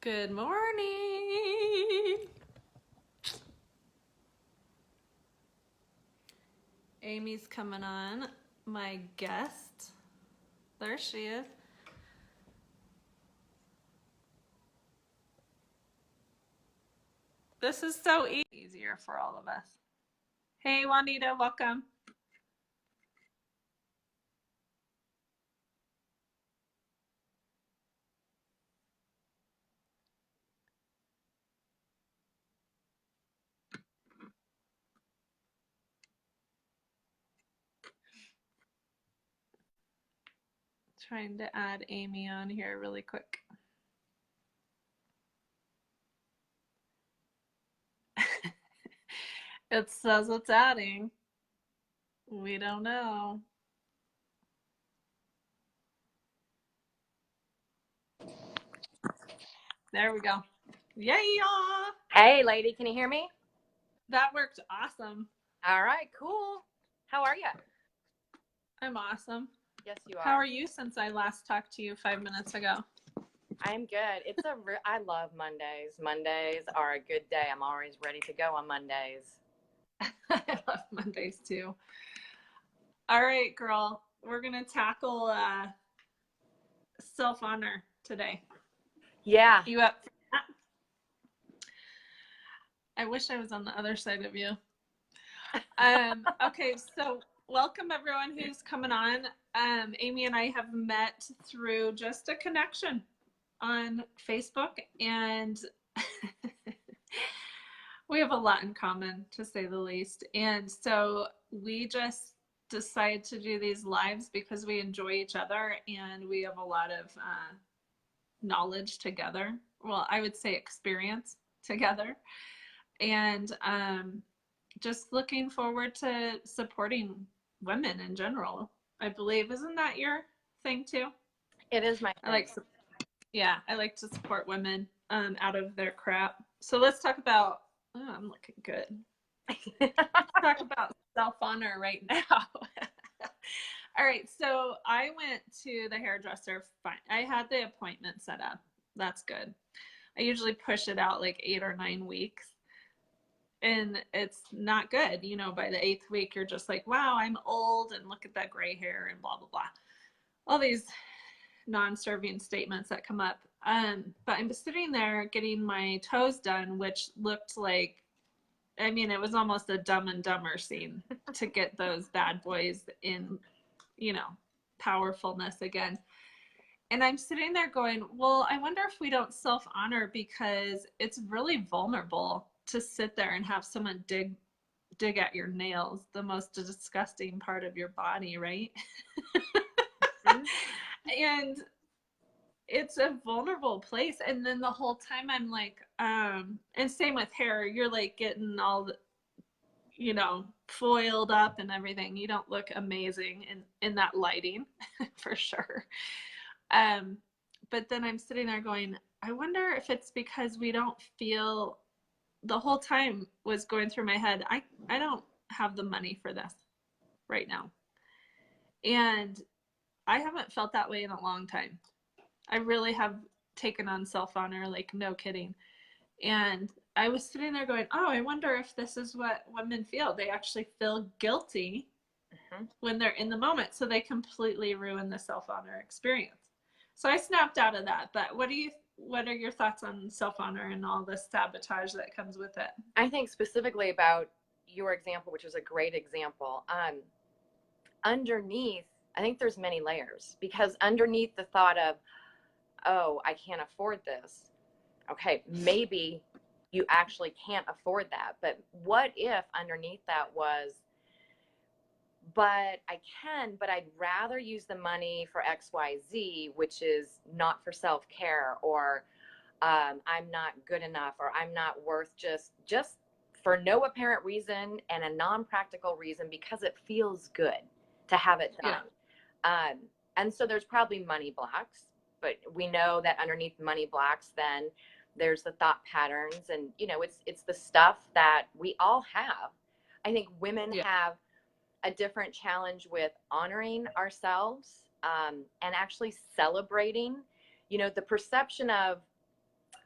Good morning. Amy's coming on, my guest. There she is. This is so easier for all of us. Hey, Juanita, welcome. Trying to add Amy on here really quick. It says it's adding. We don't know. There we go. Yay! Hey, lady, can you hear me? That worked awesome. All right, cool. How are you? I'm awesome. Yes, you are. How are you since I last talked to you 5 minutes ago? I'm good. I love Mondays. Mondays are a good day. I'm always ready to go on Mondays. I love Mondays too. All right, girl. We're going to tackle self-honor today. Yeah. You up for that? I wish I was on the other side of you. Okay, so welcome everyone who's coming on. Amy and I have met through just a connection on Facebook, and we have a lot in common, to say the least. And so we just decide to do these lives because we enjoy each other and we have a lot of knowledge together. Well, I would say experience together. And just looking forward to supporting women in general, I believe. Isn't that your thing too? It is my thing. I like to support women out of their crap. So let's talk about, oh, I'm looking good. Let's talk about self-honor right now. All right, so I went to the hairdresser. Fine. I had the appointment set up. That's good. I usually push it out like 8 or 9 weeks. And it's not good. You know, by the 8th week, you're just like, wow, I'm old and look at that gray hair and blah, blah, blah. All these non-serving statements that come up. But I'm sitting there getting my toes done, which looked like, I mean, it was almost a Dumb and Dumber scene to get those bad boys in, you know, powerfulness again. And I'm sitting there going, well, I wonder if we don't self-honor because it's really vulnerable to sit there and have someone dig at your nails, the most disgusting part of your body, right? Mm-hmm. And it's a vulnerable place. And then the whole time I'm like, and same with hair, you're like getting all the, you know, foiled up and everything. You don't look amazing in that lighting for sure. But then I'm sitting there going, I wonder if it's because we don't feel, the whole time was going through my head, I don't have the money for this right now. And I haven't felt that way in a long time. I really have taken on self-honor, like no kidding. And I was sitting there going, oh, I wonder if this is what women feel. They actually feel guilty when they're in the moment. So they completely ruin the self-honor experience. So I snapped out of that. But what are your thoughts on self-honor and all the sabotage that comes with it? I think specifically about your example, which is a great example. Underneath, I think there's many layers, because underneath the thought of, oh, I can't afford this. Okay, maybe you actually can't afford that. But what if underneath that was, but I can, but I'd rather use the money for XYZ, which is not for self-care, or I'm not good enough, or I'm not worth, just for no apparent reason and a non-practical reason, because it feels good to have it done. Yeah. And so there's probably money blocks, but we know that underneath money blocks, then there's the thought patterns, and you know, it's the stuff that we all have. I think women have a different challenge with honoring ourselves, and actually celebrating. You know, the perception of,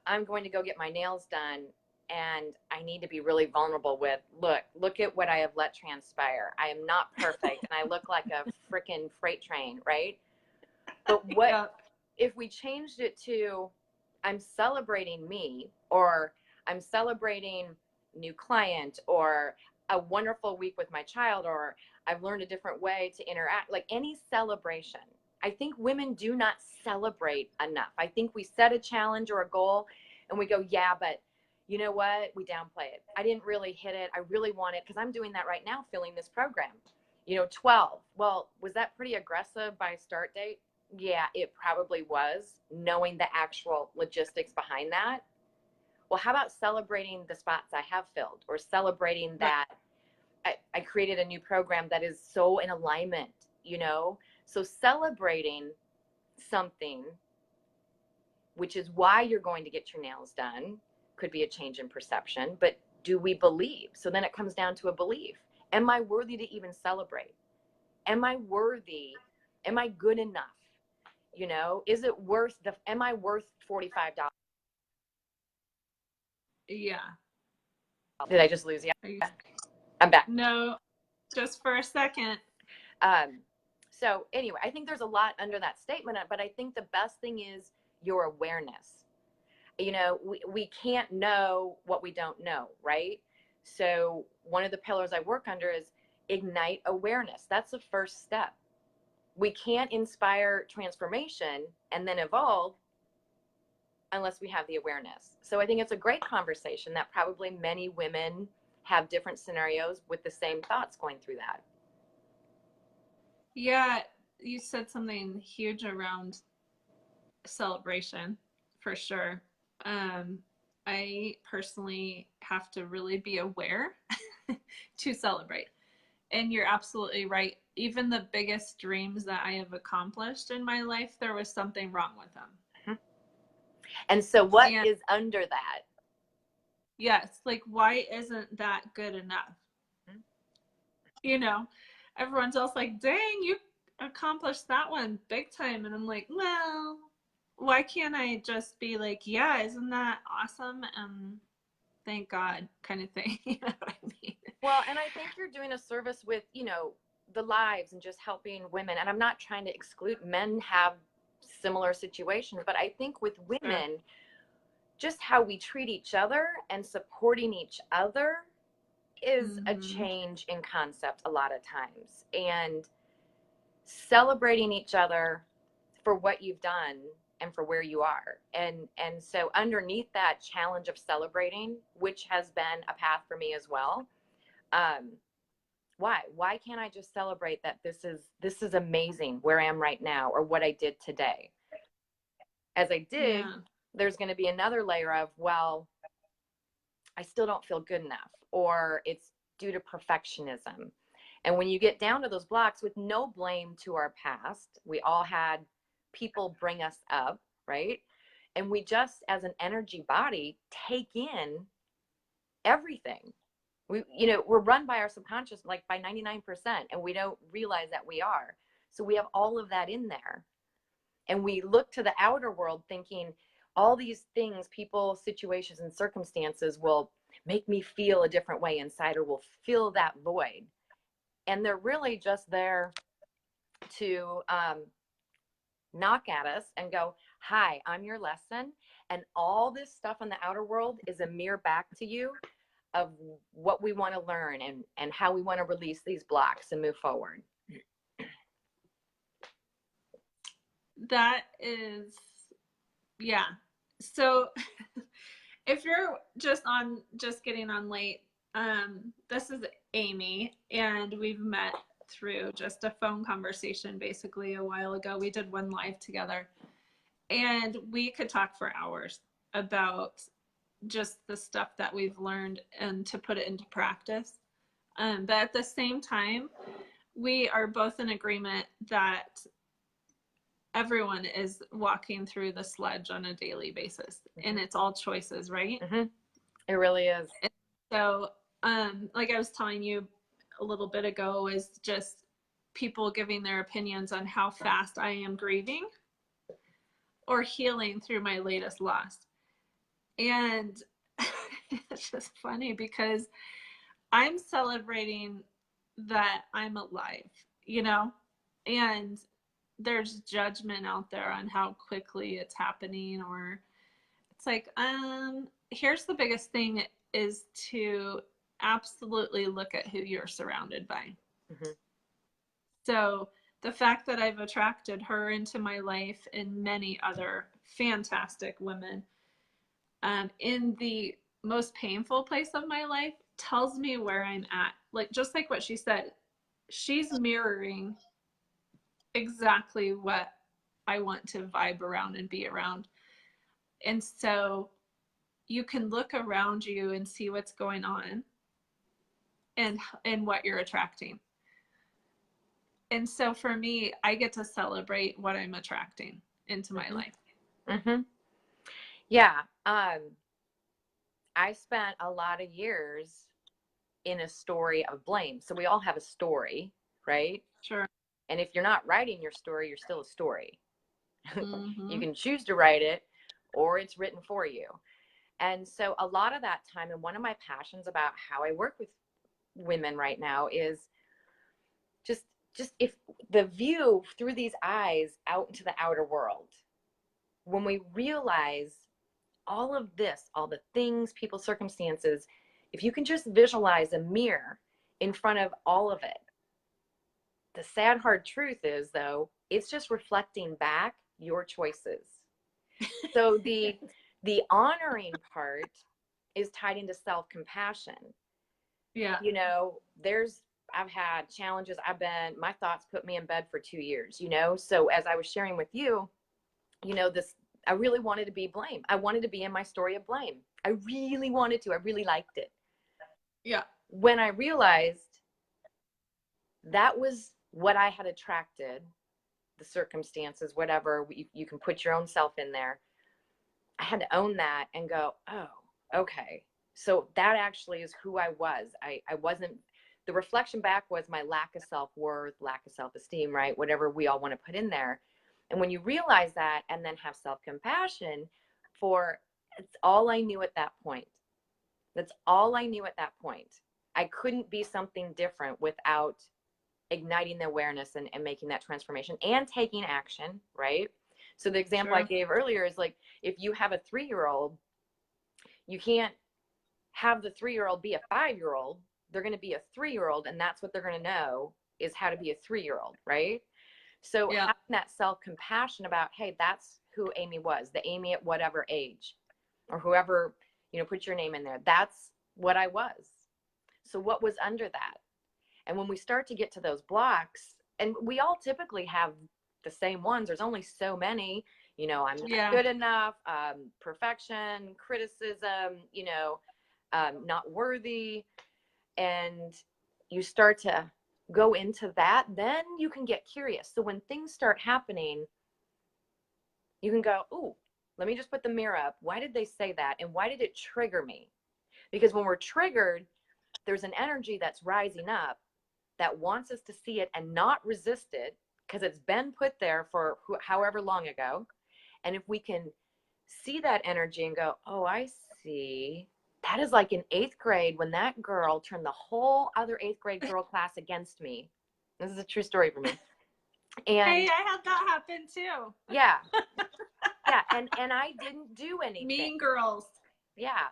I'm going to go get my nails done, and I need to be really vulnerable with, look at what I have let transpire. I am not perfect, and I look like a freaking freight train, right? But what Yeah. if we changed it to, I'm celebrating me, or I'm celebrating new client, or a wonderful week with my child, or I've learned a different way to interact, like any celebration. I think women do not celebrate enough. I think we set a challenge or a goal and we go, yeah, but you know what? We downplay it. I didn't really hit it. I really want it, because I'm doing that right now, filling this program. 12. Well, was that pretty aggressive by start date? Yeah, it probably was, knowing the actual logistics behind that. Well, how about celebrating the spots I have filled, or celebrating that I created a new program that is so in alignment, So celebrating something, which is why you're going to get your nails done, could be a change in perception, but do we believe? So then it comes down to a belief. Am I worthy to even celebrate? Am I worthy? Am I good enough? Is it worth am I worth $45? Yeah. Did I just lose you? Are you... I'm back. No, just for a second. So anyway, I think there's a lot under that statement, but I think the best thing is your awareness. We can't know what we don't know, right? So one of the pillars I work under is ignite awareness. That's the first step. We can't inspire transformation and then evolve unless we have the awareness. So I think it's a great conversation that probably many women have different scenarios with the same thoughts going through that. Yeah, you said something huge around celebration, for sure. I personally have to really be aware to celebrate. And you're absolutely right. Even the biggest dreams that I have accomplished in my life, there was something wrong with them. Mm-hmm. And so what is under that? Yes, like, why isn't that good enough? Mm-hmm. Everyone's else like, dang, you accomplished that one big time. And I'm like, well, why can't I just be like, yeah, isn't that awesome? Thank God, kind of thing. You know what I mean? Well, and I think you're doing a service with, the lives and just helping women. And I'm not trying to exclude, men have similar situations, but I think with women, sure, just how we treat each other and supporting each other is a change in concept a lot of times. And celebrating each other for what you've done and for where you are. And so underneath that challenge of celebrating, which has been a path for me as well, why can't I just celebrate that this is amazing where I am right now, or what I did today? As I dig, yeah, there's going to be another layer of, well, I still don't feel good enough, or it's due to perfectionism. And when you get down to those blocks, with no blame to our past, we all had people bring us up, right? And we just, as an energy body, take in everything. We're run by our subconscious, like by 99%, and we don't realize that we are. So we have all of that in there. And we look to the outer world thinking all these things, people, situations, and circumstances will make me feel a different way inside, or will fill that void. And they're really just there to knock at us and go, hi, I'm your lesson. And all this stuff in the outer world is a mirror back to you of what we want to learn and how we want to release these blocks and move forward. That is, yeah. So if you're just getting on late, this is Amy, and we've met through just a phone conversation basically a while ago. We did one live together, and we could talk for hours about just the stuff that we've learned and to put it into practice. But at the same time, we are both in agreement that everyone is walking through the sledge on a daily basis, and it's all choices, right? Mm-hmm. It really is. And so, like I was telling you a little bit ago, is just people giving their opinions on how fast I am grieving or healing through my latest loss. And it's just funny because I'm celebrating that I'm alive, you know, and there's judgment out there on how quickly it's happening, or it's like, here's the biggest thing is to absolutely look at who you're surrounded by. Mm-hmm. So the fact that I've attracted her into my life and many other fantastic women in the most painful place of my life tells me where I'm at. Like, just like what she said, she's mirroring exactly what I want to vibe around and be around. And so you can look around you and see what's going on and what you're attracting. And so for me, I get to celebrate what I'm attracting into my life. Mm-hmm. Yeah. I spent a lot of years in a story of blame. So we all have a story, right? Sure. And if you're not writing your story, you're still a story. Mm-hmm. You can choose to write it, or it's written for you. And so a lot of that time, and one of my passions about how I work with women right now is just if the view through these eyes out into the outer world, when we realize all of this, all the things, people, circumstances, if you can just visualize a mirror in front of all of it, the sad, hard truth is, though, it's just reflecting back your choices. So the honoring part is tied into self-compassion. Yeah. You know, I've had challenges. My thoughts put me in bed for 2 years, you know? So as I was sharing with you, you know, I really wanted to be blame. I wanted to be in my story of blame. I really wanted to. I really liked it. Yeah. When I realized that was what I had attracted, the circumstances, whatever, you can put your own self in there. I had to own that and go, oh, okay. So that actually is who I was. I wasn't, the reflection back was my lack of self-worth, lack of self-esteem, right? Whatever we all want to put in there. And when you realize that and then have self-compassion it's all I knew at that point. That's all I knew at that point. I couldn't be something different without igniting the awareness and making that transformation and taking action, right? So the example I gave earlier is like, if you have a 3-year-old, you can't have the 3-year-old be a 5-year-old. They're going to be a 3-year-old, and that's what they're going to know is how to be a 3-year-old, right? So having that self-compassion about, hey, that's who Amy was, the Amy at whatever age, or whoever, you know, put your name in there. That's what I was. So what was under that? And when we start to get to those blocks, and we all typically have the same ones, there's only so many, you know, I'm not good enough, perfection, criticism, you know, not worthy. And you start to go into that, then you can get curious. So when things start happening, you can go, ooh, let me just put the mirror up. Why did they say that? And why did it trigger me? Because when we're triggered, there's an energy that's rising up that wants us to see it and not resist it because it's been put there for however long ago. And if we can see that energy and go, oh, I see. That is like in 8th grade when that girl turned the whole other 8th grade girl class against me. This is a true story for me. And hey, I had that happen too. Yeah. Yeah. And I didn't do anything. Mean girls. Yeah.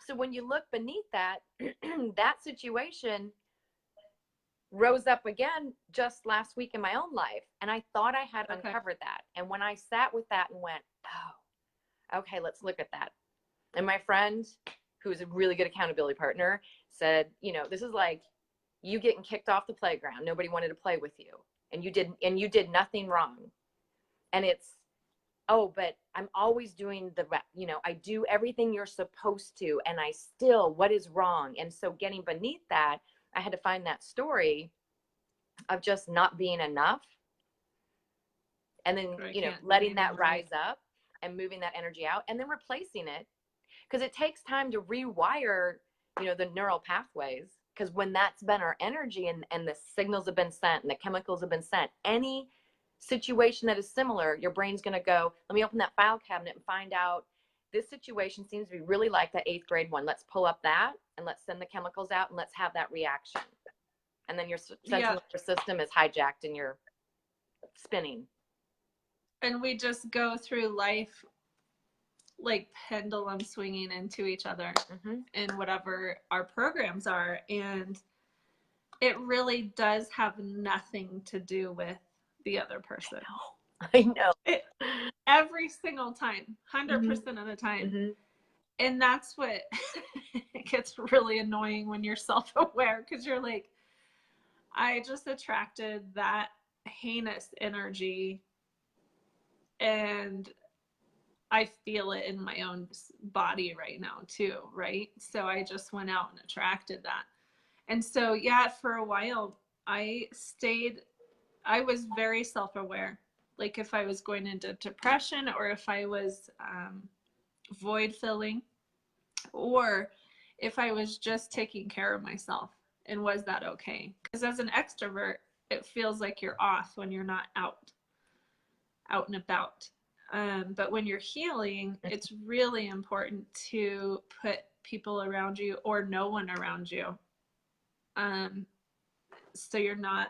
So when you look beneath that, that situation rose up again just last week in my own life. And I thought I had uncovered that. And when I sat with that and went, oh, okay, let's look at that. And my friend, who is a really good accountability partner, said, you know, this is like you getting kicked off the playground. Nobody wanted to play with you. And you did nothing wrong. And it's, oh, but I'm always doing you know, I do everything you're supposed to, and I still, what is wrong? And so getting beneath that, I had to find that story of just not being enough. And then, you know, letting that rise up and moving that energy out and then replacing it. Because it takes time to rewire, you know, the neural pathways. Because when that's been our energy and the signals have been sent and the chemicals have been sent, any situation that is similar, your brain's going to go, let me open that file cabinet and find out this situation seems to be really like the 8th grade one. Let's pull up that and let's send the chemicals out and let's have that reaction. And then your central nervous system is hijacked and you're spinning. And we just go through life like pendulum swinging into each other in whatever our programs are. And it really does have nothing to do with the other person. I know. Every single time, 100% of the time. And that's what it gets really annoying when you're self-aware, because you're like, I just attracted that heinous energy and I feel it in my own body right now too, right? So I just went out and attracted that. And so, yeah, for a while, I was very self-aware. Like if I was going into depression or if I was void filling or if I was just taking care of myself, and was that okay? Because as an extrovert, it feels like you're off when you're not out and about. But when you're healing, it's really important to put people around you or no one around you. So you're not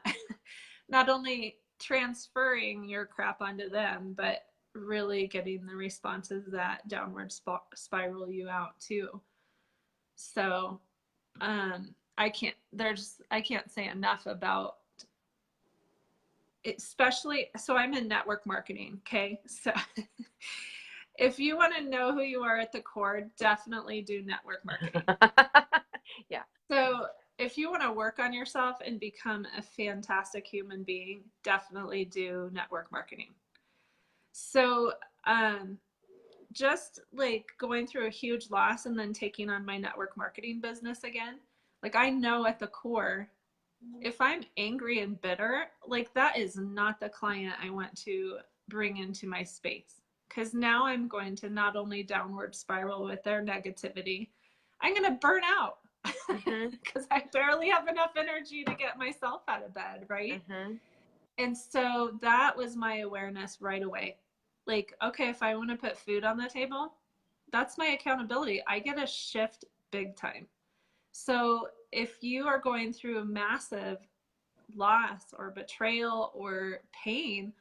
only transferring your crap onto them, but really getting the responses that downward spiral you out too. So I can't say enough about it, especially, so I'm in network marketing. Okay. So if you want to know who you are at the core, definitely do network marketing. Yeah. So if you want to work on yourself and become a fantastic human being, definitely do network marketing. So just like going through a huge loss and then taking on my network marketing business again, like I know at the core, if I'm angry and bitter, like that is not the client I want to bring into my space. Because now I'm going to not only downward spiral with their negativity, I'm going to burn out because I barely have enough energy to get myself out of bed, right? And so that was my awareness right away. Like, okay, if I want to put food on the table, that's my accountability. I get a shift big time. So if you are going through a massive loss or betrayal or pain,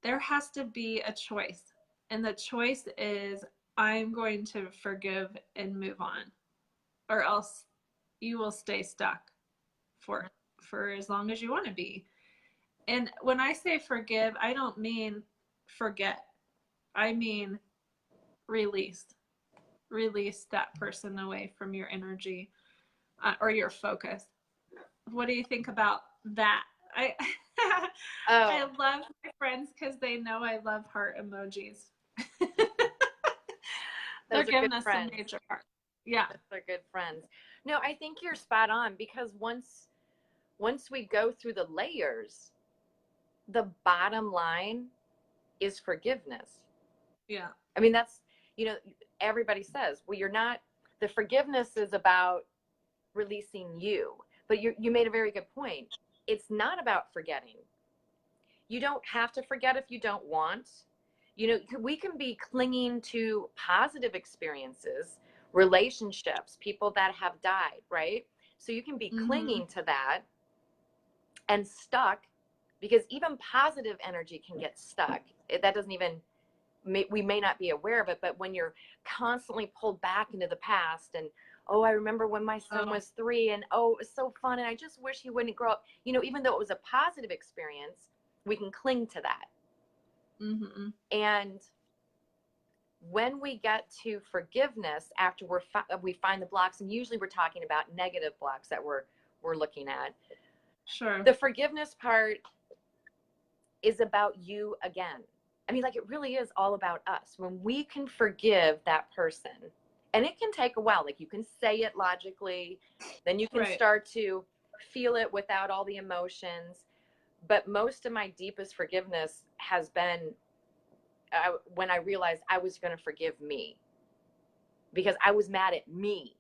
there has to be a choice. And the choice is, I'm going to forgive and move on, or else you will stay stuck for as long as you want to be. And when I say forgive, I don't mean forget. I mean release. Release that person away from your energy or your focus. What do you think about that? I love my friends because they know I love heart emojis. They're giving us some major heart. Yeah. They're good friends. No, I think you're spot on, because once we go through the layers, the bottom line is forgiveness. Yeah. I mean, that's, everybody says, well, the forgiveness is about releasing you. But you made a very good point. It's not about forgetting. You don't have to forget if you don't want. We can be clinging to positive experiences, relationships, people that have died, right? So you can be clinging to that and stuck, because even positive energy can get stuck. That doesn't even, we may not be aware of it, but when you're constantly pulled back into the past and, oh, I remember when my son was 3 and, oh, it was so fun and I just wish he wouldn't grow up. Even though it was a positive experience, we can cling to that. And when we get to forgiveness, after we find the blocks, and usually we're talking about negative blocks that we're looking at. Sure. The forgiveness part is about you again. I mean, like, it really is all about us. When we can forgive that person, and it can take a while, like you can say it logically, then you can start to feel it without all the emotions. But most of my deepest forgiveness has been when I realized I was going to forgive me, because I was mad at me.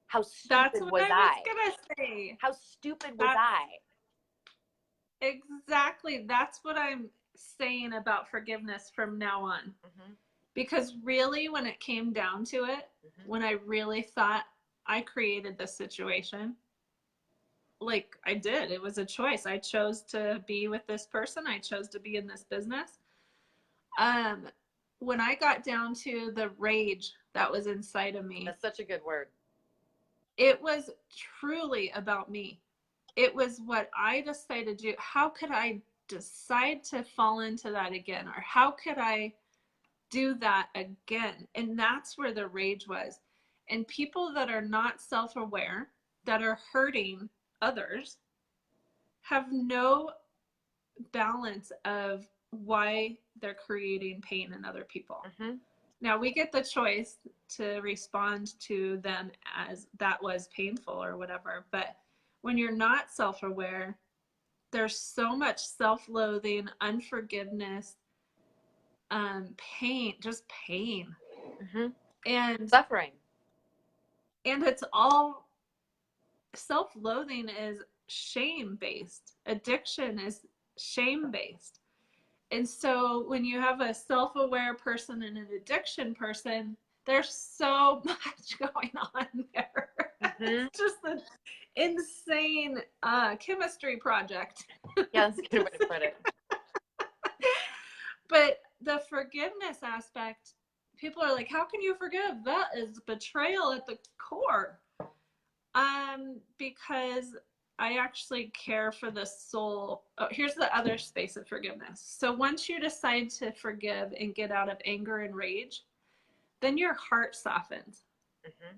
How stupid was I? Gonna say. How stupid was I? Exactly. That's what I'm saying about forgiveness from now on. Because really, when it came down to it, when I really thought I created this situation, like I did, it was a choice. I chose to be with this person. I chose to be in this business. Um, when I got down to the rage that was inside of me, that's such a good word. It was truly about me. It was what I decided to do. How could I decide to fall into that again? Or how could I do that again? And that's where the rage was. And people that are not self-aware, that are hurting others, have no balance of why they're creating pain in other people. Mm-hmm. Now we get the choice to respond to them as that was painful or whatever. But when you're not self-aware, there's so much self-loathing, unforgiveness, pain, just pain. Mm-hmm. And suffering. And it's all, self-loathing is shame-based. Addiction is shame-based. And so when you have a self-aware person and an addiction person, there's so much going on there. Mm-hmm. It's just an insane chemistry project. Yeah, that's a good way to put it. But the forgiveness aspect, people are like, how can you forgive? That is betrayal at the core. Because I actually care for the soul. Oh, here's the other space of forgiveness. So once you decide to forgive and get out of anger and rage, then your heart softens. Mm-hmm.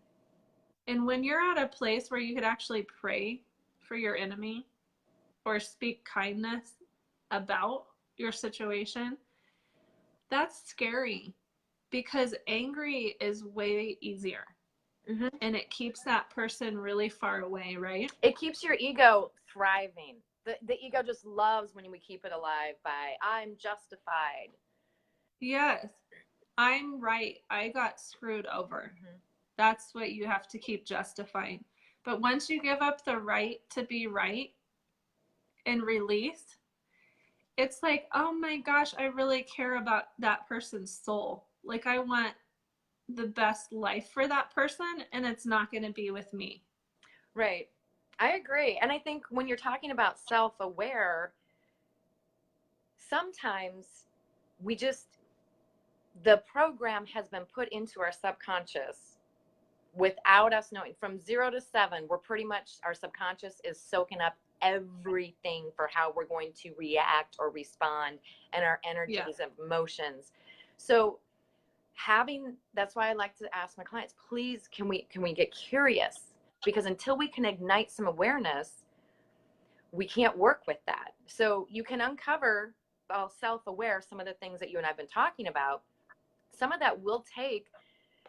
And when you're at a place where you could actually pray for your enemy or speak kindness about your situation, that's scary, because angry is way easier. Mm-hmm. And it keeps that person really far away, right? It keeps your ego thriving. The ego just loves when we keep it alive by, I'm justified. Yes, I'm right. I got screwed over. Mm-hmm. That's what you have to keep justifying. But once you give up the right to be right and release, it's like, oh my gosh, I really care about that person's soul. Like, I want the best life for that person, and it's not going to be with me. Right. I agree. And I think when you're talking about self-aware, sometimes the program has been put into our subconscious without us knowing. From 0 to 7, we're pretty much, our subconscious is soaking up everything for how we're going to react or respond, and our energies and emotions. So that's why I like to ask my clients, please, can we get curious? Because until we can ignite some awareness, we can't work with that. So you can uncover, while self-aware, some of the things that you and I've been talking about. Some of that will take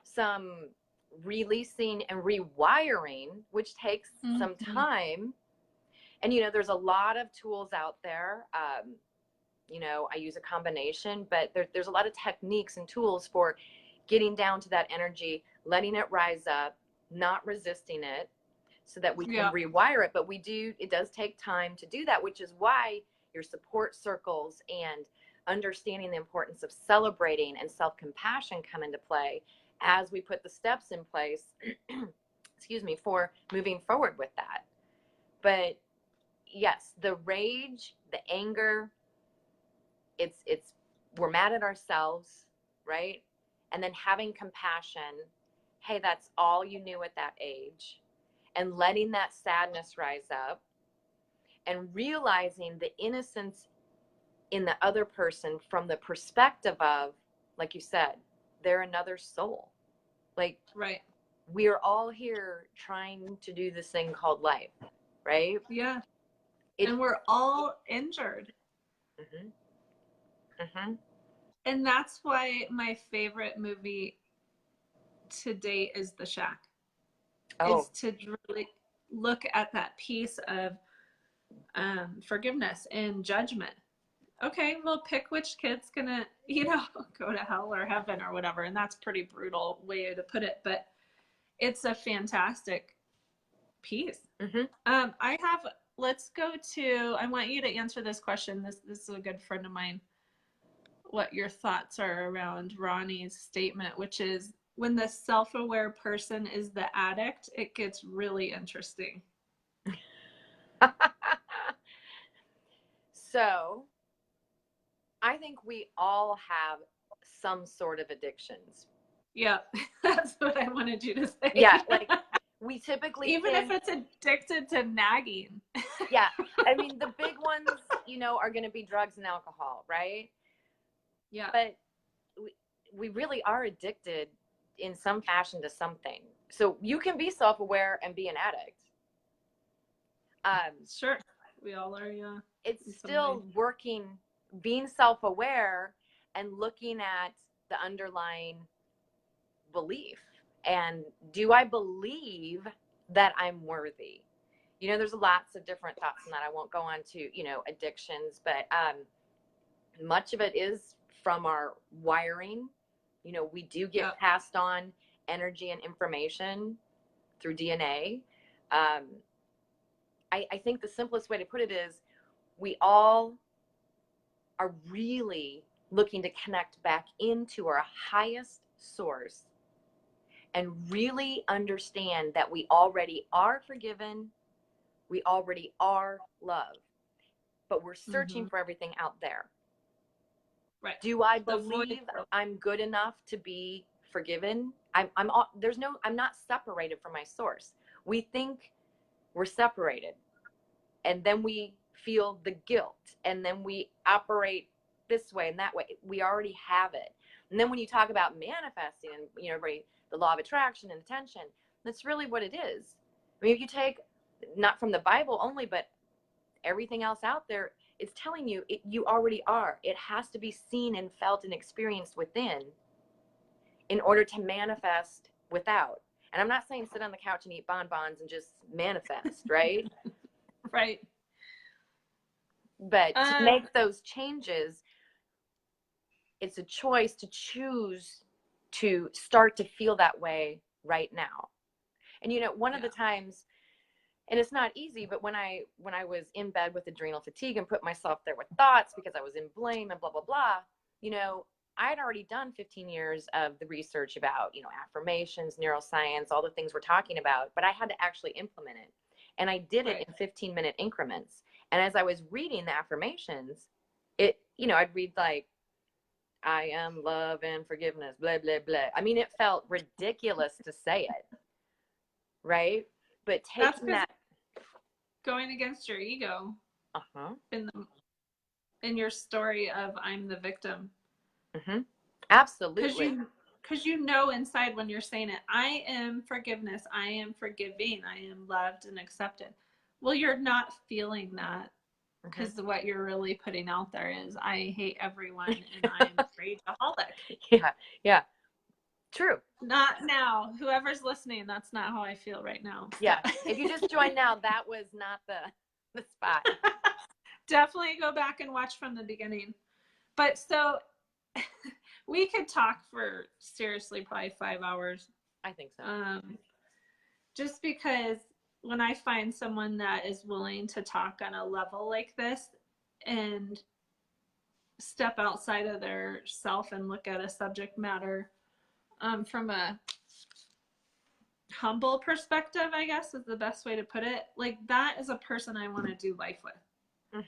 some releasing and rewiring, which takes some time. And, there's a lot of tools out there. I use a combination, but there's a lot of techniques and tools for getting down to that energy, letting it rise up, not resisting it, so that we can rewire it. But it does take time to do that, which is why your support circles and understanding the importance of celebrating and self-compassion come into play as we put the steps in place, for moving forward with that. But yes, the rage, the anger, we're mad at ourselves, right? And then having compassion, hey, that's all you knew at that age, and letting that sadness rise up and realizing the innocence in the other person from the perspective of, like you said, they're another soul. Like, right. We're all here trying to do this thing called life, right? Yeah. And we're all injured. Mm-hmm. Mm-hmm. And that's why my favorite movie to date is The Shack. Oh. Is to really look at that piece of forgiveness and judgment. Okay, well, pick which kid's gonna, go to hell or heaven or whatever. And that's a pretty brutal way to put it, but it's a fantastic piece. Mm-hmm. I want you to answer this question. This is a good friend of mine. what your thoughts are around Ronnie's statement, which is when the self-aware person is the addict, it gets really interesting. So I think we all have some sort of addictions. Yeah, that's what I wanted you to say. Yeah, like we typically even if it's addicted to nagging. Yeah, I mean the big ones, you know, are going to be drugs and alcohol, right? Yeah. But we really are addicted in some fashion to something. So you can be self-aware and be an addict. Sure, we all are. Yeah, it's still working, being self-aware and looking at the underlying belief. And do I believe that I'm worthy? You know, there's lots of different thoughts on that. I won't go on to, you know, addictions, but much of it is from our wiring. You know, we do get passed on energy and information through DNA. I think the simplest way to put it is we all are really looking to connect back into our highest source and really understand that we already are forgiven, we already are loved, but we're searching for everything out there. Right. Do I believe I'm good enough to be forgiven? I'm not separated from my source. We think we're separated, and then we feel the guilt, and then we operate this way and that way. We already have it. And then when you talk about manifesting and, you know, the law of attraction and attention, that's really what it is. I mean, if you take, not from the Bible only, but everything else out there, it's telling you you already are. It has to be seen and felt and experienced within in order to manifest without. And I'm not saying sit on the couch and eat bonbons and just manifest, right? Right. But to make those changes, it's a choice to choose to start to feel that way right now. And, you know, one of the times, and it's not easy, but when I was in bed with adrenal fatigue and put myself there with thoughts because I was in blame and blah, blah, blah, you know, I had already done 15 years of the research about, you know, affirmations, neuroscience, all the things we're talking about, but I had to actually implement it. And I did it in 15-minute increments. And as I was reading the affirmations, it, you know, I'd read like, I am love and forgiveness, blah, blah, blah. I mean, it felt ridiculous to say it, right? But taking that, going against your ego in your story of I'm the victim. Absolutely. Because you know inside when you're saying it, I am forgiveness, I am forgiving, I am loved and accepted. Well, you're not feeling that because what you're really putting out there is I hate everyone and I'm a rageaholic. Yeah. True. Not now. Whoever's listening, that's not how I feel right now. Yeah. If you just joined now, that was not the spot. Definitely go back and watch from the beginning. But so we could talk for seriously probably 5 hours. I think so. Just because when I find someone that is willing to talk on a level like this and step outside of their self and look at a subject matter from a humble perspective, I guess is the best way to put it. Like that is a person I want to do life with.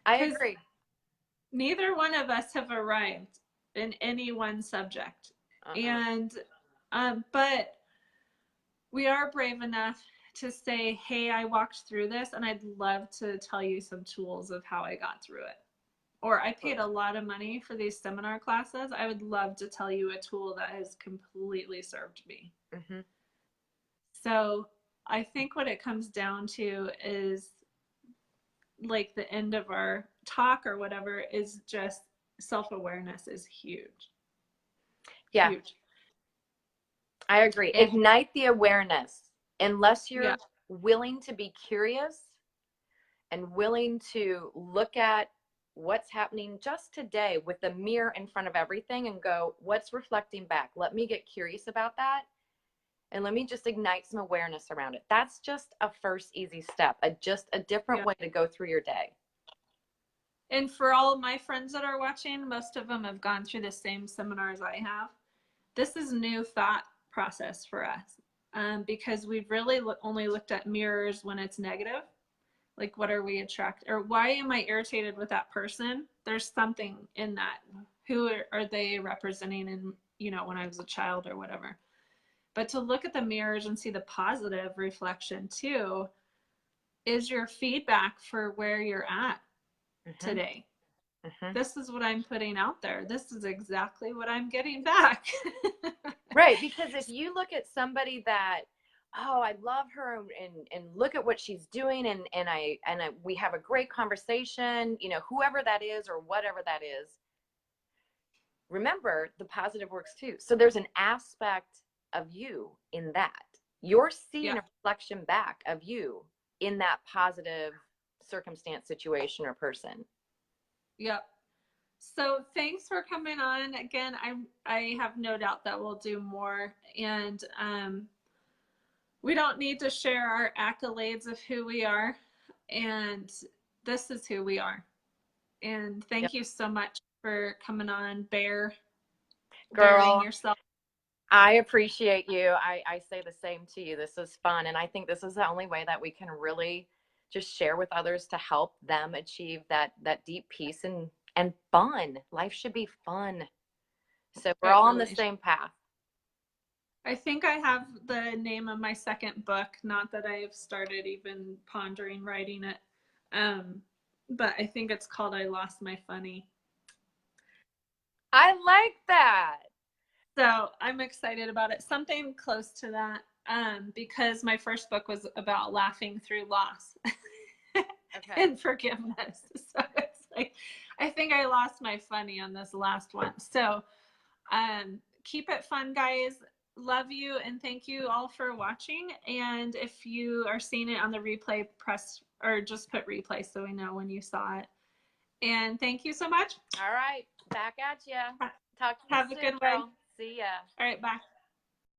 I agree. Neither one of us have arrived in any one subject. And but we are brave enough to say, hey, I walked through this and I'd love to tell you some tools of how I got through it. Or I paid a lot of money for these seminar classes. I would love to tell you a tool that has completely served me. So I think what it comes down to is like the end of our talk or whatever is just self-awareness is huge. Yeah. Huge. I agree. Ignite the awareness. Unless you're willing to be curious and willing to look at what's happening just today with the mirror in front of everything and go, what's reflecting back? Let me get curious about that. And let me just ignite some awareness around it. That's just a first easy step, just a different way to go through your day. And for all of my friends that are watching, most of them have gone through the same seminars I have. This is new thought process for us, because we've really only looked at mirrors when it's negative. Like, what are we attracted, or why am I irritated with that person? There's something in that. Who are they representing in, when I was a child or whatever. But to look at the mirrors and see the positive reflection too is your feedback for where you're at today. This is what I'm putting out there. This is exactly what I'm getting back. Right. Because if you look at somebody that, oh, I love her and look at what she's doing and we have a great conversation, whoever that is or whatever that is, remember the positive works too. So there's an aspect of you in that. You're seeing a reflection back of you in that positive circumstance, situation, or person. Yep. So thanks for coming on again. I have no doubt that we'll do more, and we don't need to share our accolades of who we are, and this is who we are. And thank you so much for coming on, bearing yourself. I appreciate you. I say the same to you. This is fun, and I think this is the only way that we can really just share with others to help them achieve that deep peace and fun. Life should be fun. So we're all on the same path. I think I have the name of my second book, not that I have started even pondering writing it. But I think it's called I Lost My Funny. I like that. So I'm excited about it. Something close to that, because my first book was about laughing through loss and forgiveness. So it's like, I think I lost my funny on this last one. So keep it fun, guys. Love you, and thank you all for watching. And if you are seeing it on the replay, press or just put replay so we know when you saw it. And thank you so much. All right, back at you. Talk to you Have soon, a good girl. one. See ya. All right, bye.